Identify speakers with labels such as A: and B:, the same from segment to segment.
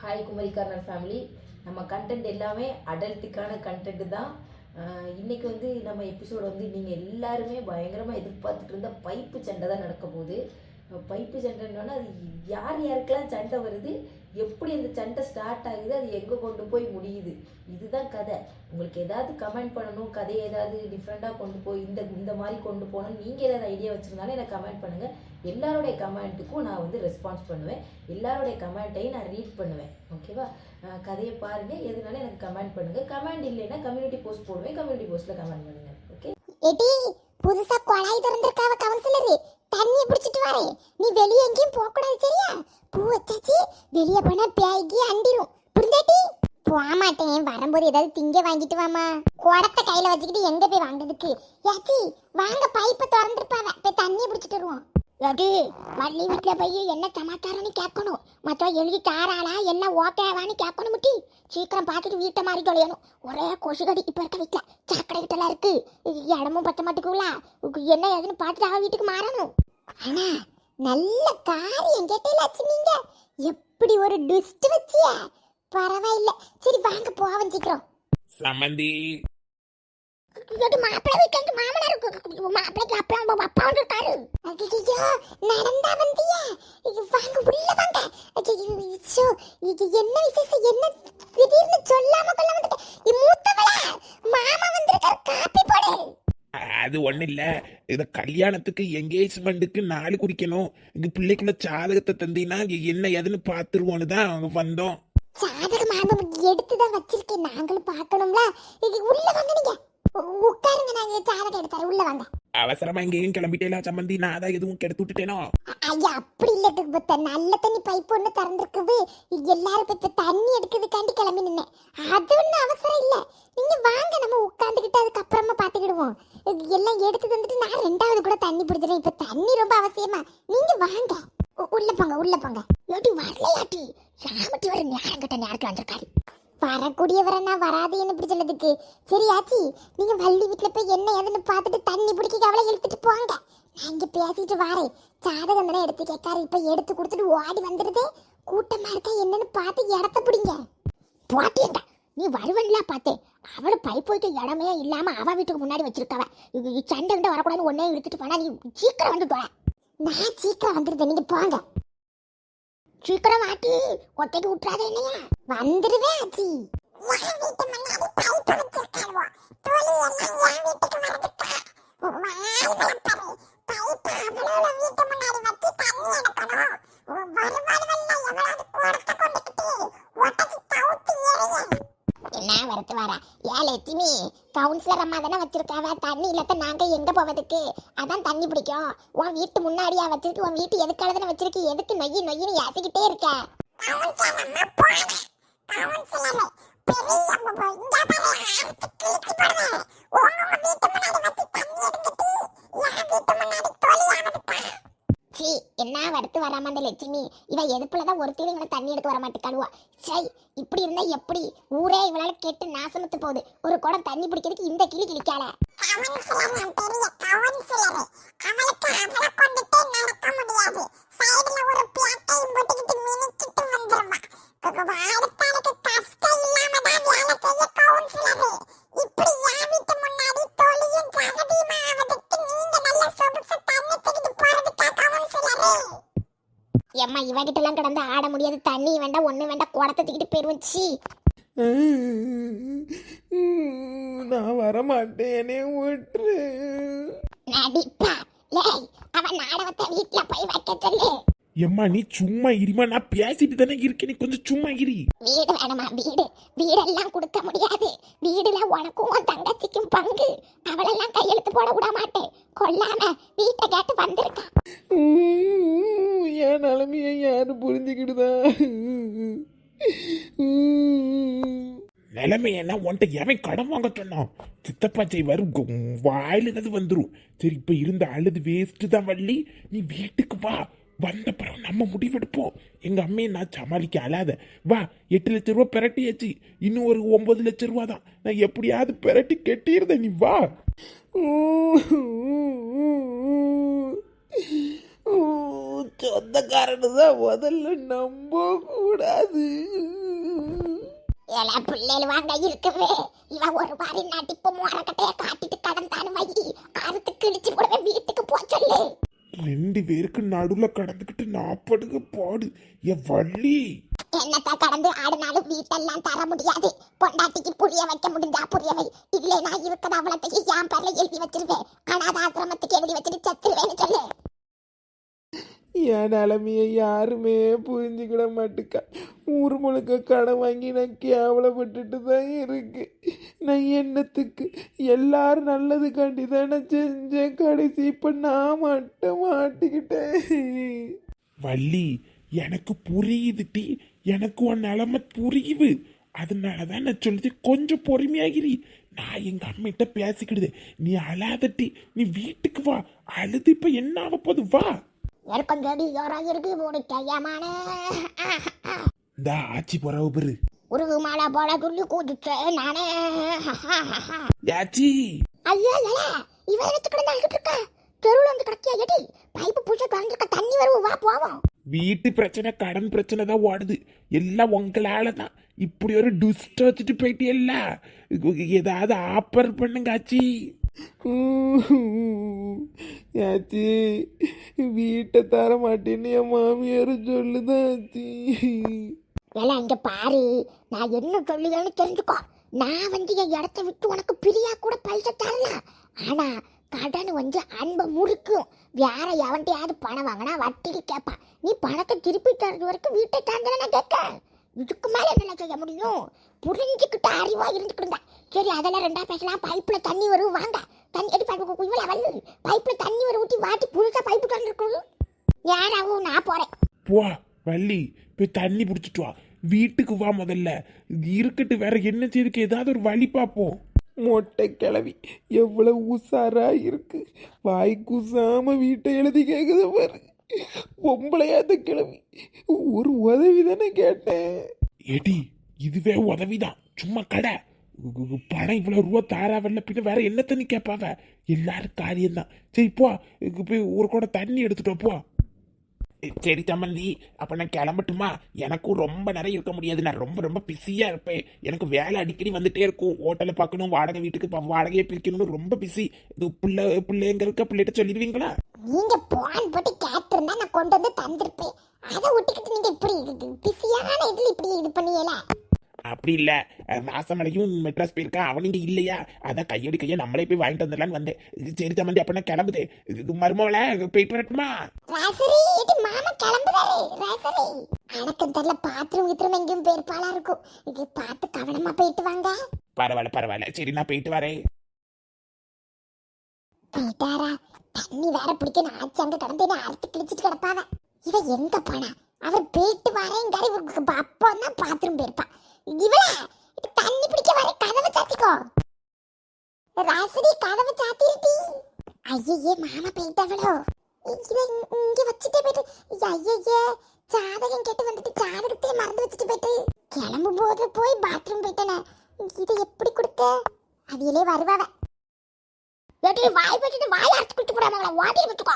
A: Hi Kumari corner family. நம்ம content எல்லாமே அடல்ட்டுக்கான content தான். இன்றைக்கி வந்து நம்ம எபிசோடு வந்து நீங்கள் எல்லாருமே பயங்கரமாக எதிர்பார்த்துட்டு இருந்த பைப்பு சண்டை தான் நடக்க போகுது. பைப்பு சண்டைன்னா அது யார் யாருக்கெல்லாம் சண்டை வருது, எப்படி அந்த சண்டை ஸ்டார்ட் ஆகுது, அது எங்கே கொண்டு போய் முடியுது, இதுதான் கதை. உங்களுக்கு ஏதாவது கமெண்ட் பண்ணணும், கதையை ஏதாவது டிஃப்ரெண்ட்டாக கொண்டு போய் இந்த மாதிரி கொண்டு போகணும், நீங்கள் ஏதாவது ஐடியா வச்சுருந்தாலும் எனக்கு கமெண்ட் பண்ணுங்கள். எல்லாருடைய கமெண்ட்டுக்கும் நான் வந்து ரெஸ்பான்ஸ் பண்ணுவேன், எல்லாருடைய கமெண்ட்டையும் நான் ரீட் பண்ணுவேன். ஓகேவா? கதையை பாருங்கள், எதுனாலும் எனக்கு கமெண்ட் பண்ணுங்கள். கமெண்ட் இல்லைன்னா கம்யூனிட்டி போஸ்ட் போடுவேன், கம்யூனிட்டி போஸ்ட்டில் கமெண்ட் பண்ணுங்கள். ஓகே?
B: எடி புதுசா குழாய் திறந்திருக்காவ கவுன்சிலர், தண்ணி பிடிச்சிட்டு வரேன். நீ வெளியே எங்கேயும் போக கூடாது, சரியா? பூ வச்சாச்சு, வெளியே போனா பேய்க்கு அண்டிரும், புரிஞ்சாட்டி? போக மாட்டேன், வரும்போது ஏதாவது திங்க வாங்கிட்டு வாமா. குடத்தை கையில வச்சுக்கிட்டு எங்க போய் வாங்குறதுக்கு? யாச்சி வாங்க, பைப்பை திறந்துருப்பாவ, போய் தண்ணியை பிடிச்சிட்டு வருவோம். அது வள்ளி வீட்டுல போய் என்ன சமாச்சாரம்னு கேட்கணும், மற்ற எழுதி தாராளா என்ன ஓகேவான்னு கேட்கணும். முட்டி சீக்கிரம் பார்த்துட்டு வீட்டை மாறி தொலையணும். ஒரே கொசுகடி இப்ப இருக்க வீட்டுல, சாக்கடை வீட்டெல்லாம் இருக்கு, இடமும் பத்த மாட்டுக்குங்களா, என்ன ஏதுன்னு பார்த்துட்டு அவ வீட்டுக்கு மாறணும். ஆனா நல்ல காரியம் கேட்டீங்களாச்சு, நீங்க எப்படி ஒரு டுஸ்ட் வச்சிய, பரவாயில்ல. சரி வாங்க போவோம் சீக்கிரம்.
C: சமந்தி
B: மாப்பிள்ளை வீட்டுல மாமனார் மாப்பிள்ளைக்கு அப்புறம் அப்பா வந்துருக்காரு. நடந்தா வந்தியா? வாங்க உள்ள வாங்க. இது என்ன விசேஷம், என்ன திடீர்னு சொல்லாம கொள்ள வந்துட்ட? மூத்தவளா மாமா வந்திருக்காரு, காப்பி போடு.
C: அது ஒண்ணு இல்ல, இந்த கல்யாணத்துக்கு என்கேஜ்மெண்ட்டுக்கு நாள் குறிக்கணும், இங்க பிள்ளைக்குள்ள ஜாதகத்தை தந்தீங்கன்னா என்ன ஏதுன்னு பாத்துருவோன்னு தான் அவங்க வந்தோம்.
B: ஜாதகம் எடுத்துதான் வச்சிருக்கேன், நாங்களும் பாக்கணும்ல. உள்ள வாங்க, நீங்க உட்காருங்க, நாங்க ஜாதகம் எடுத்தாரு, உள்ள வாங்க.
C: அவசரமா எங்கேயும் கிளம்பிட்டேல சம்பந்தி, நான் தான் எதுவும் கெடுத்து விட்டுட்டேனோ?
B: ஐயா அப்படி இல்ல, நல்ல தண்ணி பைப் ஒண்ணு திறந்துருக்குது, எல்லாரும் இப்ப தண்ணி எடுக்கிறதுக்காண்டி கிளம்பி நின்னேன். அது ஒன்றும் அவசரம் இல்ல, நீங்க வாங்க, நம்ம உட்காந்துக்கிட்டு அதுக்கப்புறமா பாத்துக்கிடுவோம். எல்லாம் எடுத்து தந்துட்டு நான் ரெண்டாவது கூட தண்ணி பிடிச்சிட்டேன். இப்ப தண்ணி ரொம்ப அவசியமா, நீங்க வாங்க. உள்ள போங்க, உள்ள போங்க. ஏடி வரலையாட்டி, சாமட்டி வர நேரம் கட்ட நேரத்துல வந்திருக்காரு. வரக்கூடியவரனா வராது என்ன இப்படி சொன்னதுக்கு. சரி ஆச்சி, நீங்க வள்ளி வீட்டுல போய் என்ன ஏதுன்னு பார்த்துட்டு தண்ணி பிடிக்க அவளை எடுத்துட்டு போங்க, நான் இங்க பேசிட்டு வாரேன். ஜாதகம் தானே எடுத்து கேட்காரு, இப்ப எடுத்து கொடுத்துட்டு ஓடி வந்துடுதே. கூட்டமா இருக்கா என்னன்னு பார்த்து இடத்த பிடிங்க. போட்டேன்டா, நீ வருவன்ல பார்த்தேன், அவளை பைப் போயிட்டு இடமே இல்லாம அவ வீட்டுக்கு முன்னாடி வச்சிருக்கவ. சண்டை கிட்ட வரக்கூடாதுன்னு ஒன்னே இழுத்துட்டு போனா, நீ சீக்கிரம் வந்துட்டு வர. நான் சீக்கிரம் வந்துருந்தேன், நீங்க போங்க. சீக்கிரம் ஆட்டி, ஒட்டைக்கு விட்டுறாத என்னையா. வந்துருவேன் ஆச்சி. என்ன வரத்து வர ஏலட்சுமி, கவுன்சிலர் அம்மா தானே வச்சிருக்காவ, தண்ணி இல்லாத நாங்க எங்க போவதுக்கு? அதான் தண்ணி பிடிக்கும். உன் வீட்டு முன்னாடியா வச்சிருக்கு, உன் வீட்டு எதுக்கால தானே வச்சிருக்கு, எதுக்கு நொய்யி நொய்யின்னு ஏசிக்கிட்டே இருக்க? என்ன வரத்து வராம அந்த லட்சுமி, இவ எதுப்புலதான் ஒருத்தர் இவனை தண்ணி எடுக்க வர மாட்டேக்காளுவா. சரி இப்படி இருந்தா எப்படி? ஊரே இவளால கெட்டு நாசமத்து போகுது, ஒரு குடம் தண்ணி பிடிக்கிறதுக்கு இந்த கிளி கிளிக்கால. எம்மா இவகிட்ட எல்லாம் கிடந்து ஆட முடியாது, தண்ணி வேண்டாம் ஒண்ணு வேண்டாம், குடத்தை தூக்கிட்டு போயிருவச்சு.
C: நான் வரமாட்டேனே, விட்டுரு.
B: நடிப்பா லேய், அவன் நாடகத்தை வீட்டுல போய் வைக்க சொல்லு.
C: எம்மா நீ சும்மா இருமா, நான் பேசிட்டு தானே இருக்கேன், நீ கொஞ்சம் சும்மா இரு.
B: வீடு வேணுமா? வீடெல்லாம் கொடுக்க முடியாது, வீடுல உனக்கும் உன் தங்கச்சிக்கும் பங்கு, அவளெல்லாம் கையெழுத்து போட விட மாட்டேன், கொல்லாம வீட்டை கேட்டு வந்திருக்கான்.
C: என் நிலைமையை யாரு புரிஞ்சுக்கிட்டுதா? நிலைமையெல்லாம் உன்ட்ட எவன் கடன் வாங்க சொன்னான்? சித்தப்பா செய்வாரு, வாயில ஏதாவது வந்துடும். சரி இப்ப இருந்த அழுது வேஸ்ட் தான் வள்ளி, நீ வீட்டுக்கு வா, வந்த பிறகு நம்ம முடிவெடுப்போம். எங்க அம்மையை நான் சமாளிக்க அழாத, வா. 8 லட்சம் ரூபா பிரட்டியாச்சு, இன்னும் ஒரு 9 லட்சம் ரூபா தான், நான் எப்படியாவது பிரட்டி கட்டியிருந்தேன், நீ வா. சொந்தக்காரனு தான் முதல்ல நம்ப கூடாது.
B: ஏலா பிள்ளைகள் வாங்க இருக்கவே இவன் ஒரு மாதிரி நடிப்பு மோரக்கட்டைய காட்டிட்டு கடன் தானு வை அதுக்கு கிழிச்சு போடவே வீட்டுக்கு போ சொல்லு.
C: 2 பேருக்கு நடுவுல கடந்துக்கிட்டு நாப்படுக பாடு என் வள்ளி.
B: என்னத்த கடந்து ஆடுனாலும் வீட்டெல்லாம் தர முடியாது. பொண்டாட்டிக்கு புரிய வைக்க முடிஞ்சா புரியவை, இல்லை நான் இருக்கத அவளத்தையும் என் பேர்ல எழுதி வச்சிருவேன். அனாத ஆசிரமத்துக்கு எழுதி வச்சுட்டு செத்துருவேன்னு சொல்லு.
C: என் நிலைமையை யாருமே புரிஞ்சுக்கிட மாட்டுக்கா. ஊர் முழுக்க கடன் வாங்கி நான் கேவலப்பட்டுட்டு தான் இருக்கு. நான் என்னத்துக்கு எல்லாரும் நல்லதுக்காண்டி தானே செஞ்சேன். கடைசி இப்ப நான் மட்டும் மாட்டிக்கிட்டேன். வள்ளி எனக்கு புரியுதுட்டி, எனக்கு உன் நிலைமை புரியுது. அதனாலதான் நான் சொல்லுது கொஞ்சம் பொறுமையாகிரி. நான் எங்க அம்மிட்ட பேசிக்கிடுது. நீ அழாதட்டி, நீ வீட்டுக்கு வா. அழுது இப்ப என்ன ஆக போகுது, வா.
B: ஏற்கனவே யாராக இருக்கு உனக்கு ஐயாமான
C: இந்த ஆச்சி போறவ பெரு
B: ஒரு மாலை போல துள்ளி கூதிச்சேன் நானே.
C: ஆச்சி
B: ஐயா இவன் எடுத்துக்கிட்டு அழுகிட்டு இருக்கா. தெருவில் வந்து கிடக்கியா எடி பைப்பு பூச்சி கலந்துருக்க தண்ணி வரும், வா போவோம்.
C: வீட்டு பிரச்சனை கடன் பிரச்சனை தான் ஓடுது. எல்லாம் உங்களால தான். இப்படி ஒரு டுஸ்ட வச்சுட்டு போயிட்டியல்ல. ஏதாவது ஆப்பர் பண்ணுங்க ஆச்சி. ஆச்சி வீட்டை தர மாட்டேன்னு என் மாமியார் சொல்லுதான் ஆச்சி.
B: எல்லாம் இங்க பாரு, நான் என்ன சொல்லுவேன்னு தெரிஞ்சுக்கோ. நான் வந்து என் இடத்த விட்டு உனக்கு பிரியா கூட பைசா தரலாம். ஆனா கடன் வந்து அன்பை முறுக்கும். வேற எவன்ட்டையாவது பணம் வாங்கினா வட்டிக்கு கேட்பான். நீ பணத்தை திருப்பி தரது வரைக்கும் வீட்டை தாண்டல நான் கேட்க. இதுக்கு மேல என்ன செய்ய முடியும்? புரிஞ்சுக்கிட்ட அறிவா இருந்துக்கிட்டு. சரி அதெல்லாம் ரெண்டா பேசலாம். பைப்புல தண்ணி வரும், வாங்க தண்ணி எடுத்து பைப்பு இவ்வளவு வல்லு பைப்புல தண்ணி வரும் ஊற்றி வாட்டி புதுசா பைப்பு திறந்துருக்கு. யாராவும் நான் போறேன்.
C: போ வள்ளி போய் தண்ணி பிடிச்சிட்டு வா. வீட்டுக்கு வா முதல்ல. இருக்கட்டு வேற என்ன செய்யுதுக்கு ஏதாவது ஒரு வழி பார்ப்போம். மொட்டை கிளவி எவ்வளவு உசாரா இருக்கு. வாய் கூசாம வீட்டை எழுதி கேக்குது பாரு. பொம்பளையாத கிளவி ஒரு உதவி தானே கேட்டேன். ஏடி இதுவே உதவிதான், சும்மா கடை. பணம் இவ்வளவு ரூபா தாராவல்ல, பின்ன வேற என்ன தண்ணி கேட்பாங்க. எல்லாரும் காரியம்தான். சரி போ, போய் ஒரு கூட தண்ணி எடுத்துட்டோம் போ. சரி சம்மந்தி, அப்ப நான் கிளம்பட்டுமா? எனக்கும் ரொம்ப நேரம் இருக்க முடியாது. நான் ரொம்ப ரொம்ப பிஸியா இருப்பேன். எனக்கு வேலை அடிக்கடி வந்துட்டே இருக்கும். ஹோட்டலை பார்க்கணும், வாடகை வீட்டுக்கு வாடகையை பிரிக்கணும்னு ரொம்ப பிஸி. இது பிள்ளைங்க இருக்க பிள்ளைகிட்ட சொல்லிடுவீங்களா?
B: நீங்க போன் போட்டு கேட்டிருந்தா நான் கொண்டு வந்து தந்திருப்பேன். அதை விட்டுக்கிட்டு நீங்க இப்படி பிஸியான இதுல இப்படி இது பண்ணியல.
C: அப்படி இல்ல, ராசமலையும் மெட்ராஸ் போயிருக்கா, அவனுங்க இல்லையா, அதான் கையோடி கையை நம்மளே போய் வாங்கிட்டு வந்துடலான்னு வந்தேன். சரி சம்மந்தி, அப்ப நான் கிளம்புது. மருமவள போயிட்டு வரட்டுமா?
B: ராசரி இது மாமா கிளம்புறாரு. ராசரி எனக்கு தெரியல, பாத்ரூம் கித்ரூம் எங்கேயும் போயிருப்பாளா இருக்கும். இது பார்த்து கவனமா போயிட்டு வாங்க.
C: பரவாயில்ல, சரி நான் போயிட்டு வரேன்.
B: போயிட்டாரா? தண்ணி வேற பிடிக்க ஆச்சு அங்க கடந்து அறுத்து கிழிச்சிட்டு கிடப்பாவ. இவ எங்க போனா? அவர் போயிட்டு வரேங்காரி அப்போ தான் பாத்ரூம் போயிருப்பா. இவள தண்ணி பிடிக்க வர கதவை சாத்திக்கோ. ராசரி கதவை சாத்திருட்டி. ஐயே மாமா போயிட்டவளோ. இங்க வச்சுட்டே போயிட்டு ஐயே ஜாதகம் கேட்டு வந்துட்டு ஜாதகத்தையே மறந்து வச்சுட்டு போயிட்டு கிளம்பும் போது போய் பாத்ரூம் போயிட்டேனே. இதை எப்படி கொடுத்த? அவியலே வருவாவ. ஏடி வாய் வச்சிட்டு வாய் அறுத்து குடிச்சு போடாமங்களா? வாடி விட்டுக்கோ.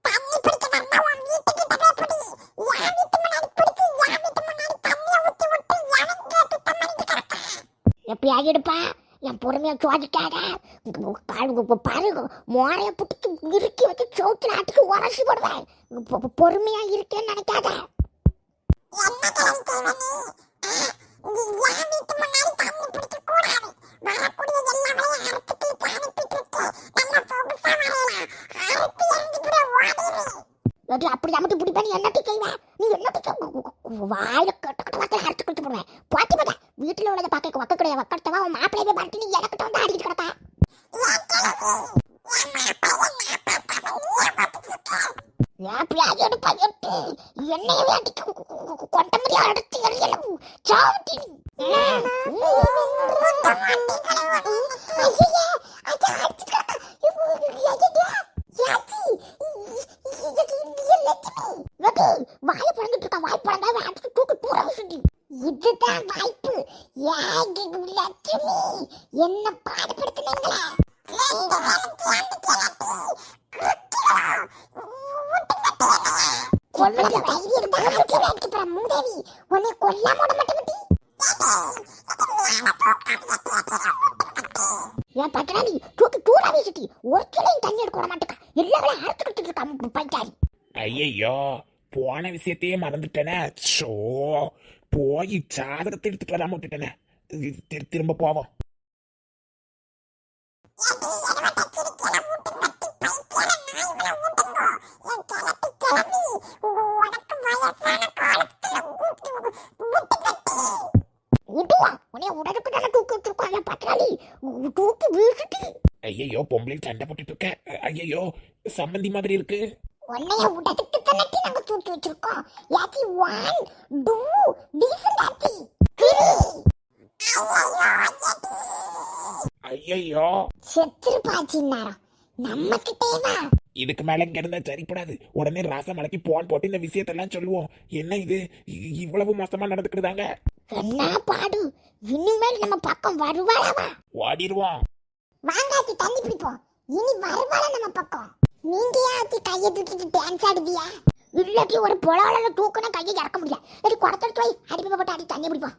B: தண்ணி பிடிக்க வந்தா உன் வீட்டுக்கு டபே புடி. யா வீட்டு முன்னாடி பிடிச்சு யா வீட்டு முன்னாடி தண்ணியை ஊத்தி விட்டு எவன் கேட்டு தம்மனிக்கு கிடக்கா? எப்படி ஆகிடுப்பா? என் பொறுமையை சோதிக்காத. பாரு மோரைய புடிச்சு இறுக்கி வச்சு சோத்துல ஆட்டுக்கு உரசி போடுவேன். பொறுமையா இருக்கேன்னு நினைக்காத. என்ன கிளம்பி செய்வனி? யா வீட்டு முன்னாடி தண்ணி பிடிக்க கூடாது. வரக்கூடிய எல்லாமே அறுத்துக்கு அனுப்பிட்டு நம்ம சொகுசா வரையலாம். அறுத்து எரிஞ்சு கூட ஓடிடு. அப்படி அமுட்டு பிடிப்பா. நீ என்னட்டு செய்வ? நீ என்னட்டு வாயில கட்ட வார்த்தை அறுத்து கொடுத்து போடுவேன். போட்டி போட்ட வீட்டுல உள்ளதை பார்க்க வக்கக்கூடிய வக்கட்டவா உன் மாப்பிள்ளையே பார்த்து நீ எனக்கிட்ட வந்து ஆடிட்டு கிடப்பா. என்னையவே அடிக்க கொண்ட முடியா அடுத்து எரியலும் சாவட்டி. வாய பழந்துட்டு இருக்கா. வாய் பழந்தா அடிச்சு தூக்கு தூர வச்சுட்டி. இதுதான் வாய்ப்பு. லட்சுமி என்ன பாடுபடுத்தினீங்களா? ரெண்டு வேலைக்கு வந்து கிளப்பி கொல்ல தைரியம் இருந்தா அடிக்க போற மூதேவி உன்னை கொல்லாம விட மாட்டேன் ஏன் பட்டணி தூக்கி தூரா வீசிட்டி ஒரு கிளையும் தண்ணி எடுக்க விட மாட்டேக்கா எல்லாரும் அறுத்துக்கிட்டு இருக்காம பைக்காரி.
C: ஐயையோ போன விஷயத்தையே மறந்துட்டேனே. ஷோ போய் சாதகத்தை எடுத்துட்டு வராம விட்டுட்டேனே. திரும்ப போவோம். ஐயோ பொம்பளை சண்டை போட்டுட்டு இருக்க. ஐயோ சம்மந்தி மாதிரி இருக்கு.
B: உன்னைய உடதுக்கு தன்னட்டி நாங்க தூக்கி வச்சிருக்கோம். யாச்சி 1 2 டீசன்ட் ஆச்சி 3.
C: ஐயோ
B: செத்துருப்பாச்சி நேரம் நம்ம கிட்டேவா.
C: இதுக்கு மேல இங்க இருந்தா சரிப்படாது. உடனே ராசமலைக்கு போன் போட்டு இந்த விஷயத்தெல்லாம் சொல்லுவோம். என்ன இது இவ்வளவு மோசமா நடந்துக்கிட்டாங்க.
B: என்ன பாடு இனிமேல் நம்ம பக்கம் வருவாளவா?
C: ஓடிடுவோம்.
B: வாங்காச்சி தண்ணி பிடிப்போம். இனி வருவாள நம்ம பக்கம். நீங்க யாச்சி கையை தூக்கிட்டு டான்ஸ் ஆடுதியா? இல்லாட்டி ஒரு பொலால தூக்குனா கையை இறக்க முடியல. குடத்தெடுத்து வை அடிப்பை போட்டு அடி தண்ணி பிடிப்போம்.